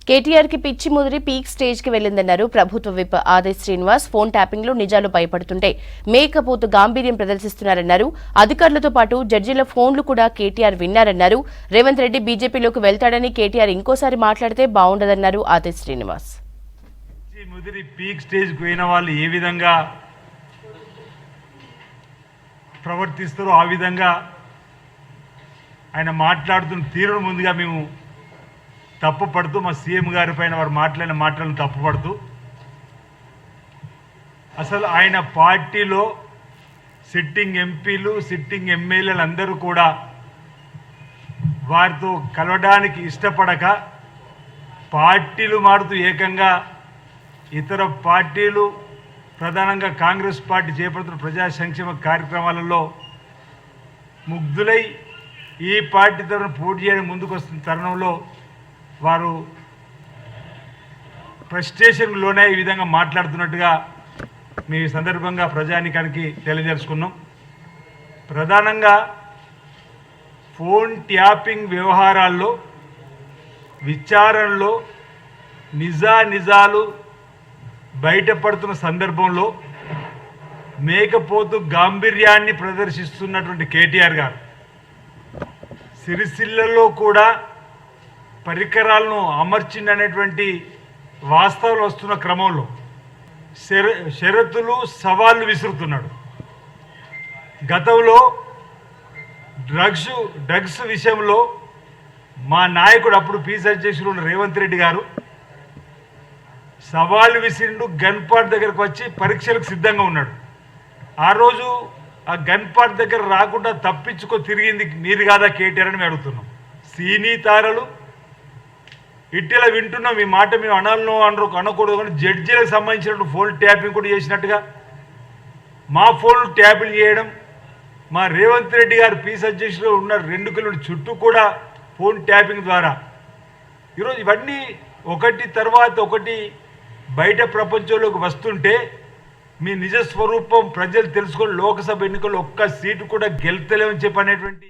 కేటీఆర్ కి పిచ్చి ముదిరి పీక్ స్టేజ్ కి వెళ్లిందన్నారు ప్రభుత్వ whip Adesh Srinivas. Phone tapping లో నిజాలు భయపడుతుంటే మేకపోతు గాంభీర్యం ప్రదర్శిస్తున్నారన్నారు. అధికారులతో పాటు జడ్జీల ఫోన్లు కూడా కేటీఆర్ విన్నారన్నారు. రేవంత్ రెడ్డి బీజేపీలోకి వెళ్తాడని కేటీఆర్ ఇంకోసారి మాట్లాడితే బాగుండదన్నారు ఆదేశ్ శ్రీనివాస్. ముదిరి పీక్ స్టేజ్ కు పోయిన వాళ్ళు ఏ విధంగా ప్రవర్తిస్తారో ఆ విధంగా ఆయన మాట్లాడుతున్న తీరును ముందుగా మేము తప్పుపడుతూ మా సీఎం గారి పైన వారు మాట్లాడిన మాటలను తప్పుపడుతూ అసలు ఆయన పార్టీలో సిట్టింగ్ ఎంపీలు సిట్టింగ్ ఎమ్మెల్యేలు అందరూ కూడా వారితో కలవడానికి ఇష్టపడక పార్టీలు మారుతూ ఏకంగా ఇతర పార్టీలు ప్రధానంగా కాంగ్రెస్ పార్టీ చేపడుతున్న ప్రజా సంక్షేమ కార్యక్రమాలలో ముగ్ధులై ఈ పార్టీ తరఫున పోటీ చేయడం ముందుకు వస్తున్న తరుణంలో వారు ఫ్రస్ట్రేషన్లోనే ఈ విధంగా మాట్లాడుతున్నట్టుగా మీ సందర్భంగా ప్రజానికానికి తెలియజేసుకున్నాం. ప్రధానంగా ఫోన్ ట్యాపింగ్ వ్యవహారాల్లో విచారణలో నిజాలు బయటపడుతున్న సందర్భంలో మేకపోతు గాంభీర్యాన్ని ప్రదర్శిస్తున్నటువంటి కేటీఆర్ గారు సిరిసిల్లలో కూడా పరికరాలను అమర్చిందనేటువంటి వాస్తవాలు వస్తున్న క్రమంలో షరతులు సవాళ్లు విసురుతున్నాడు. గతంలో డ్రగ్స్ విషయంలో మా నాయకుడు అప్పుడు పీసీ అధ్యక్షుడు ఉన్న రేవంత్ రెడ్డి గారు సవాళ్ళు విసిరిండు. గన్ పార్ట్ దగ్గరకు వచ్చి పరీక్షలకు సిద్ధంగా ఉన్నాడు. ఆ రోజు ఆ గన్ పార్ట్ దగ్గర రాకుండా తప్పించుకో తిరిగింది మీరు కాదా కేటీఆర్ అని మేము అడుగుతున్నాం. సీనీ తారలు ఇట్లా వింటున్నాం. ఈ మాట మేము అనకూడదు కానీ జడ్జీలకు సంబంధించినట్టు ఫోన్ ట్యాపింగ్ కూడా చేసినట్టుగా మా ఫోన్లు ట్యాపింగ్ చేయడం, మా రేవంత్ రెడ్డి గారు పీసీ అధ్యక్షుడు ఉన్న 2 కిలోమీటర్ల చుట్టూ కూడా ఫోన్ ట్యాపింగ్ ద్వారా ఈరోజు ఇవన్నీ ఒకటి తర్వాత ఒకటి బయట ప్రపంచంలోకి వస్తుంటే మీ నిజ స్వరూపం ప్రజలు తెలుసుకొని లోక్సభ ఎన్నికల్లో ఒక్క సీటు కూడా గెలుతలేమని చెప్పనేటువంటి